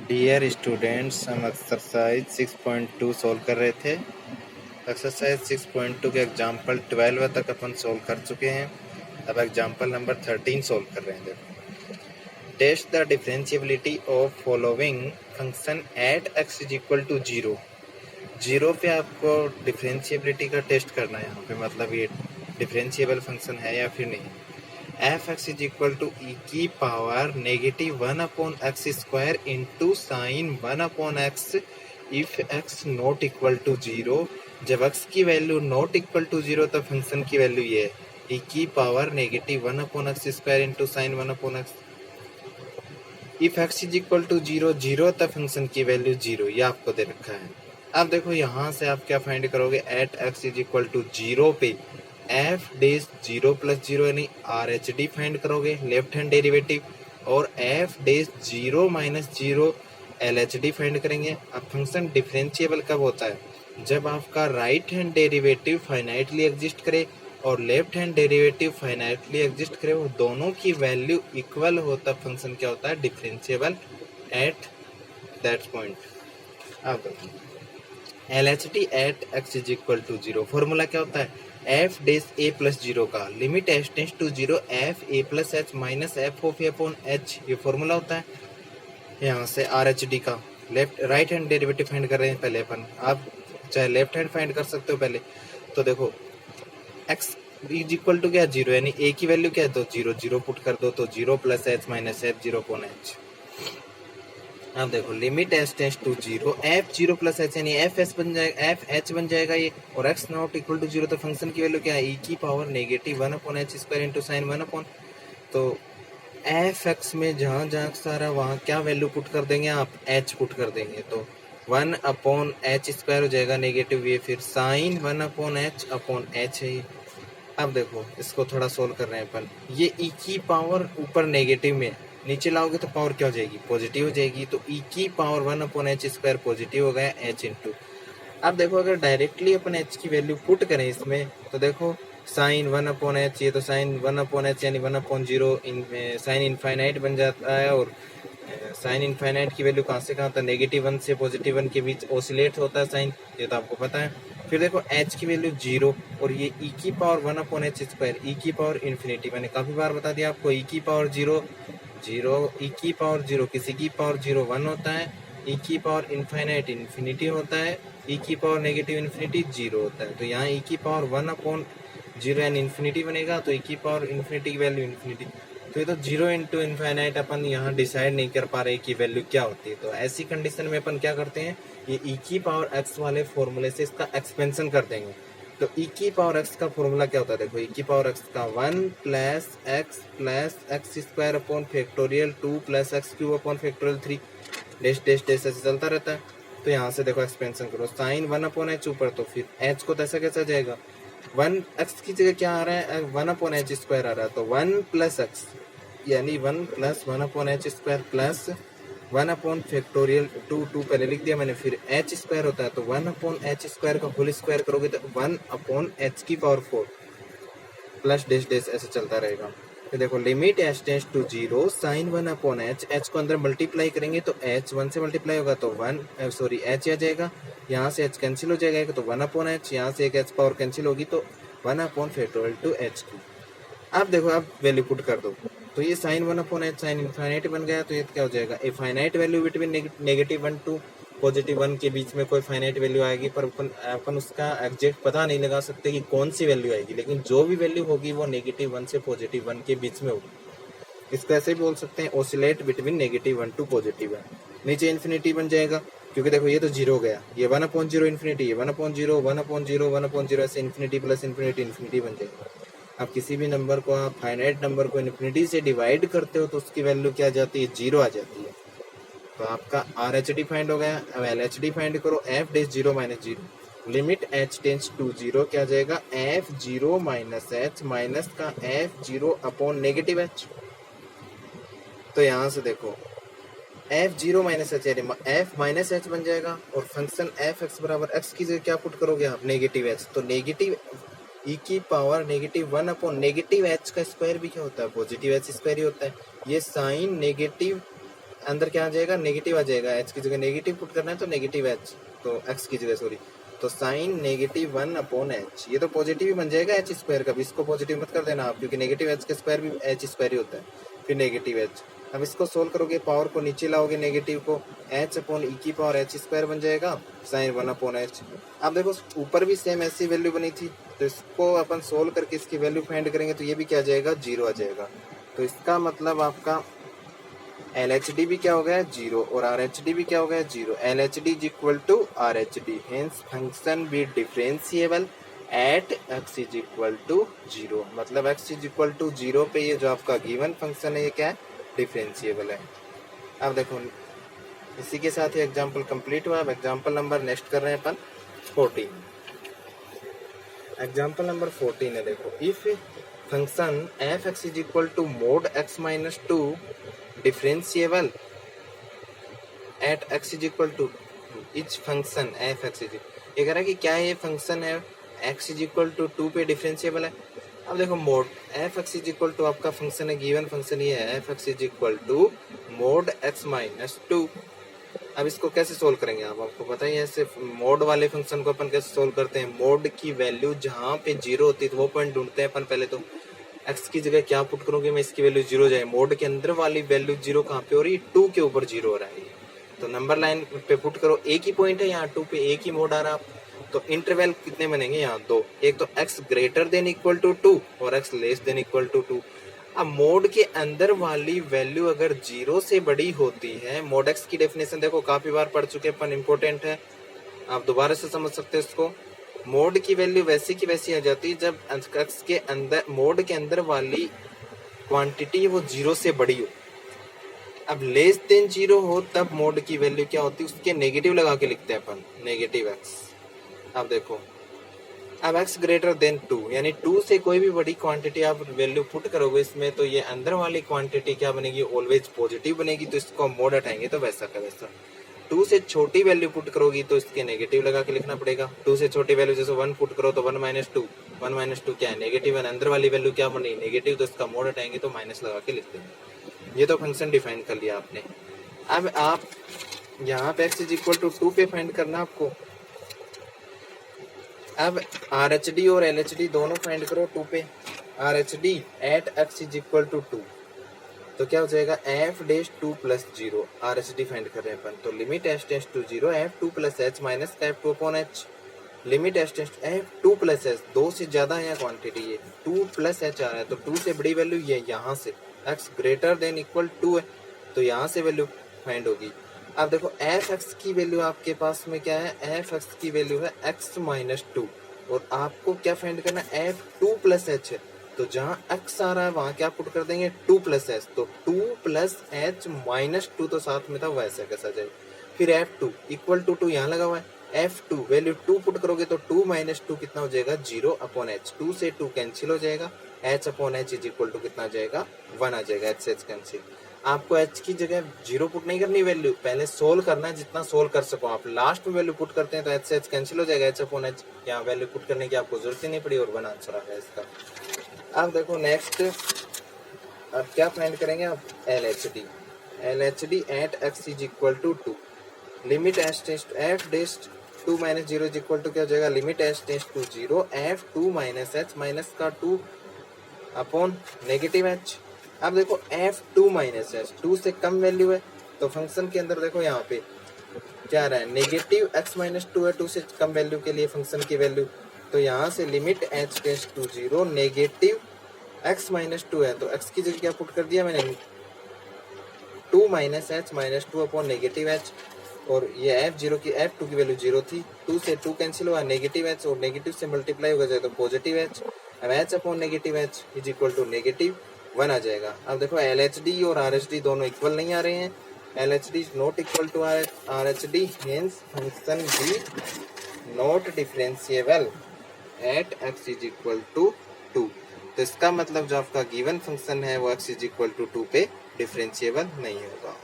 Dear students, हम exercise 6.2 solve कर रहे थे। एक्सरसाइज 6.2 के एग्जाम्पल 12 तक अपन सोल्व कर चुके हैं। अब एग्जाम्पल नंबर 13 सोल्व कर रहे हैं। देखो, test the differentiability of following function at x is equal to zero. Zero पे आपको डिफरेंशिएबिलिटी का टेस्ट करना है। यहाँ पे मतलब ये डिफरेंशिएबल फंक्शन है या फिर नहीं। F x is equal to e की power negative 1/x² into sine 1/x if x not equal to zero. जब x की value not equal to zero तब फंक्शन की वैल्यू ये है ई की power negative 1/x² into sine 1/x if x is equal to zero. Zero तब function की value zero, ये आपको दे रखा है। अब देखो यहाँ से आप क्या फाइंड करोगे, at x is equal to zero पे f dash zero plus zero यानी आर एच डी फाइंड करोगे लेफ्ट हैंड डेरिवेटिव, और f dash zero minus zero L H D find करेंगे। अब फंक्शन डिफरेंशिएबल कब होता है, जब आपका right hand derivative finitely exist करे और left hand derivative finitely exist करे, वो दोनों की वैल्यू इक्वल हो तब फंक्शन क्या होता है, डिफरेंशिएबल एट दैट पॉइंट। अब L H D at x is equal to zero, formula क्या होता है, f dash a plus zero का limit h tends to zero f a plus h minus f of a upon h, ये formula होता है। यहाँ से R H D का left right hand derivative find कर रहे हैं पहले अपन, आप चाहे लेफ्ट हैंड फाइंड कर सकते हो पहले। तो देखो एक्स इज इक्वल टू क्या, जीरो, यानी ए की वैल्यू क्या है, तो जीरो, जीरो पुट कर दो तो zero plus h minus f zero upon h. अब देखो limit h tends to zero f zero plus h यानी एफ एच बन जाएगा, एफ एच बन जाएगा ये, और x not equal to zero तो फंक्शन की वैल्यू क्या है, ई की power negative 1/h² into sine 1 तो एफ एक्स में जहाँ जहाँ सारा वहाँ क्या वैल्यू पुट कर देंगे आप, एच पुट कर देंगे तो 1/h² हो जाएगा नेगेटिव ये, फिर साइन 1/h है ये। अब देखो इसको थोड़ा सोल्व कर रहे हैं अपन, ये ई की पावर ऊपर नेगेटिव में नीचे लाओगे तो पावर क्या हो जाएगी, पॉजिटिव हो जाएगी, तो ई की पावर 1/h² पॉजिटिव हो गया एच इंटू। अब देखो अगर डायरेक्टली अपन एच की वैल्यू पुट करें इसमें तो देखो साइन 1/h, ये तो साइन 1/h यानी 1/0 इन साइन इनफाइनाइट बन जाता है, और साइन इनफाइनाइट की वैल्यू कहाँ से कहाँ था, -1 से +1 के बीच ऑसिलेट होता है साइन, ये तो आपको पता है। फिर देखो h की वैल्यू जीरो, और ये e की पावर 1/h², e की पावर इन्फिनिटी, मैंने काफ़ी बार बता दिया आपको, e की पावर जीरो जीरो, e की पावर जीरो, किसी की पावर जीरो 1 होता है, e की पावर इनफाइनाइट इन्फिनिटी होता है, e की पावर नेगेटिव इन्फिनिटी जीरो होता है। तो यहाँ e की पावर 1/0 यानी इन्फिनिटी बनेगा, तो e की पावर इन्फिनिटी की वैल्यू इन्फिनिटी, तो ये तो जीरो इंटू इनफाइनाइट अपन यहाँ डिसाइड नहीं कर पा रहे कि वैल्यू क्या होती है। तो ऐसी कंडीशन में अपन क्या करते हैं, ये ई की पावर एक्स वाले फॉर्मूले से इसका एक्सपेंशन कर देंगे। तो ई की पावर एक्स का फॉर्मूला क्या होता है, देखो ई की पावर एक्स का 1 प्लस एक्स² upon factorial 2 plus x³ upon factorial 3 dash dash dash ऐसे चलता रहता है। तो यहाँ से देखो एक्सपेंशन करो, साइन 1/h ऊपर, तो फिर h को तो ऐसा कैसा जाएगा, 1x की जगह क्या आ रहा है, 1/h² आ रहा है, तो 1 प्लस एक्स यानी 1 प्लस 1/h² प्लस 1/फैक्टोरियल 2 पहले लिख दिया मैंने, फिर h² होता है तो 1/h² का होल स्क्वायर करोगे तो 1/h की पावर 4 प्लस डैश डैश ऐसे चलता रहेगा। फिर देखो limit h tends to zero sine 1/h, h को अंदर मल्टीप्लाई करेंगे तो h 1 से मल्टीप्लाई होगा तो h आ जाएगा, यहाँ से h कैंसिल हो जाएगा तो 1/h, यहाँ से एक h पावर कैंसिल होगी तो 1/फैक्टोरियल 2h3। अब देखो आप वैल्यू पुट कर दो तो ये साइन 1/h साइन इनफाइनाइट बन गया, तो ये क्या हो जाएगा, a finite value between -1 to +1 के बीच में कोई फाइनाइट वैल्यू आएगी, पर अपन उसका एग्जैक्ट पता नहीं लगा सकते कि कौन सी वैल्यू आएगी, लेकिन जो भी वैल्यू होगी वो -1 से +1 के बीच में होगी। इसको ऐसे भी बोल सकते हैं ऑसिलेट बिटवीन -1 टू +1। नीचे इन्फिनिटी बन जाएगा क्योंकि देखो ये तो जीरो गया, ये 1/0 इन्फिनिटी, ये 1/0 1/0 1/0 ऐसे इन्फिनिटी प्लस इन्फिनिटी इन्फिनिटी बन जाएगा। अब किसी भी नंबर को आप फाइनाइट नंबर को इन्फिनिटी से डिवाइड करते हो तो उसकी वैल्यू क्या आ जाती है, जीरो आ जाती है। तो आपका आर एच डी फाइंड हो गया। अब एल एच डी फाइंड करो, f dash zero minus zero, limit h tends to zero क्या जाएगा, f zero minus h minus का f zero upon negative h. तो यहाँ से देखो एफ जीरो माइनस एच यानी एफ माइनस एच बन जाएगा, और फंक्शन एफ एक्स बराबर एक्स की जगह क्या पुट करोगे आप, नेगेटिव एच, तो नेगेटिव ई की पावर -1 अपॉन नेगेटिव एच का स्क्वायर भी क्या होता है, पॉजिटिव एच स्क्वायर ही होता है। ये साइन नेगेटिव अंदर क्या आ जाएगा, नेगेटिव आ जाएगा। एच की जगह नेगेटिव पुट करना है तो नेगेटिव एच, तो एक्स की जगह सॉरी, तो साइन नेगेटिव 1 अपॉन एच, ये तो पॉजिटिव ही बन जाएगा एच स्क्वायर का भी, इसको पॉजिटिव मत कर देना आप, क्योंकि नेगेटिव एच के स्क्वायर भी एच स्क्वायर ही होता है, फिर नेगेटिव एच। अब इसको सोल्व करोगे, पावर को नीचे लाओगे नेगेटिव को, एच अपॉन ई की पावर एच स्क्वायर बन जाएगा साइन 1 अपॉन एच। अब देखो ऊपर भी सेम ऐसी वैल्यू बनी थी, तो इसको अपन सोल्व करके इसकी वैल्यू फाइंड करेंगे तो ये भी क्या आ जाएगा, जीरो आ जाएगा। तो इसका मतलब आपका एल एच डी भी क्या हो गया, जीरो, और आर एच डी भी क्या हो गया, zero. L H D is equal to R H D, hence function be differentiable at x is equal to zero. मतलब x is equal to zero पे ये जो आपका गिवन फंक्शन है ये क्या है, डिफरेंशिएबल है। अब देखो इसी के साथ ही एग्जाम्पल कंप्लीट हुआ। अब एग्जाम्पल नंबर नेक्स्ट कर रहे हैं अपन 14। एग्जाम्पल नंबर 14 है, देखो if function f x is equal to mod x minus two differentiable at x is equal to each function f x is, ये कह रहा है कि क्या ये फंक्शन है एक्स इज इक्वल टू 2 पे डिफरेंशिएबल है। अब देखो mod f x is equal to आपका फंक्शन है, गिवन फंक्शन ये है f x is equal to mod x minus two. अब इसको कैसे सोल्व करेंगे आप, आपको पता ही है, ऐसे मोड वाले फंक्शन को अपन कैसे सोल्व करते हैं, मोड की वैल्यू जहाँ पे जीरो होती है तो वो पॉइंट ढूंढते हैं अपन। पहले तो एक्स की जगह क्या पुट करूंगी मैं, इसकी वैल्यू जीरो जाए, मोड के अंदर वाली वैल्यू जीरो कहाँ पे हो रही है, 2 के ऊपर जीरो हो रहा है, तो नंबर लाइन पे पुट करो, एक ही पॉइंट है यहाँ 2 पे, एक ही मोड आ रहा है, तो इंटरवल कितने बनेंगे यहाँ, दो, एक तो x greater than equal to 2 और x less than equal to 2। अब मोड के अंदर वाली वैल्यू अगर जीरो से बड़ी होती है, मोड x की डेफिनेशन देखो काफी बार पढ़ चुके अपन, इंपॉर्टेंट है, आप दोबारा से समझ सकते हैं इसको। मोड की वैल्यू वैसी की वैसी आ जाती है जब x के अंदर, मोड के अंदर वाली क्वांटिटी वो जीरो से बड़ी हो। अब लेस देन जीरो हो तब मोड की वैल्यू क्या होती है, उसके नेगेटिव लगा के लिखते हैं अपन, नेगेटिव x। अब देखो अब x ग्रेटर देन 2, यानी 2 से कोई भी बड़ी क्वांटिटी आप वैल्यू पुट करोगे इसमें, तो ये अंदर वाली क्वांटिटी क्या बनेगी, ऑलवेज पॉजिटिव बनेगी, तो इसको मोड हटाएंगे तो वैसा का वैसा। 2 से छोटी वैल्यू पुट करोगी तो इसके नेगेटिव लगा के लिखना पड़ेगा। 2 से छोटी वैल्यू जैसे 1 पुट करो तो 1 माइनस टू, 1 माइनस टू क्या है, नेगेटिव है, अंदर वाली वैल्यू क्या बनी, नेगेटिव, तो इसका मोड हटाएंगे तो माइनस लगा के लिख देंगे। ये तो फंक्शन डिफाइन कर लिया आपने। अब आप यहाँ पे x इज इक्वल टू 2 पे फाइंड करना आपको। अब आर एच डी और एल एच डी दोनों फाइंड करो 2 पे। R H D at x is equal to 2, तो क्या हो जाएगा, f dash 2 plus zero, R H D find कर रहे हैं अपन, तो limit h tends to zero f 2 plus h minus f 2 upon h, limit h tends f 2 plus h, 2 से ज्यादा है क्वांटिटी, ये 2 प्लस एच आ रहा है, तो 2 से बड़ी वैल्यू ये यहाँ से, एक्स ग्रेटर देन इक्वल 2 है, तो यहाँ से वैल्यू फाइंड होगी। अब देखो एफ एक्स की वैल्यू आपके पास में क्या है, एफ एक्स की वैल्यू है एक्स माइनस 2, और आपको क्या फाइंड करना है, एफ 2 प्लस एच है, तो जहाँ x आ रहा है वहां क्या पुट कर देंगे, 2 प्लस एच, तो 2 प्लस एच माइनस 2 तो साथ में था, वैसे कैसा जाए। फिर F2 इक्वल टू 2 यहाँ लगा हुआ है, F2 वैल्यू 2 पुट करोगे तो 2 माइनस 2 कितना हो जाएगा, 0 अपॉन एच, 2 से 2 कैंसिल हो जाएगा, h upon h is equal to कितना आ जाएगा, 1 आ जाएगा, h से h कैंसिल। आपको h की जगह 0 पुट नहीं करनी वैल्यू, पहले सोल्व करना है, जितना सोल्व कर सको आप, लास्ट में वैल्यू पुट करते हैं तो h से h कैंसिल हो जाएगा, h अपॉन एच, यहाँ वैल्यू पुट करने की आपको जरूरत ही नहीं पड़ी, और 1 आंसर आ गया इसका। अब देखो नेक्स्ट, अब क्या फाइंड करेंगे आप, L H D, L H D at x is equal to 2, limit h tends to f dash 2 minus 0 is equal to क्या हो जाएगा, limit h tends to 0 f 2 minus h minus का 2 upon negative H. अब देखो F 2 minus H, 2 से कम value है, तो function के अंदर देखो यहाँ पे क्या रहा है, नेगेटिव एक्स माइनस 2 है, 2 से कम वैल्यू के लिए फंक्शन की वैल्यू, तो यहाँ से limit h tends to 0 negative x minus 2 है, तो x की जगह क्या पुट कर दिया मैंने, 2 minus h minus 2 upon negative H, और ये f0 की f2 की वैल्यू 0 थी, 2 से 2 कैंसिल हुआ, नेगेटिव एच, और नेगेटिव से मल्टीप्लाई हो जाए तो पॉजिटिव एच, अब h upon negative H is equal to negative 1 आ जाएगा। अब देखो एल एच डी और आर एच डी दोनों इक्वल नहीं आ रहे हैं, L H D is not equal to R H D, hence function be not differentiable at x is equal to 2, तो इसका मतलब जो आपका गिवन फंक्शन है वो x इज इक्वल टू 2 पे डिफरेंशिएबल नहीं होगा।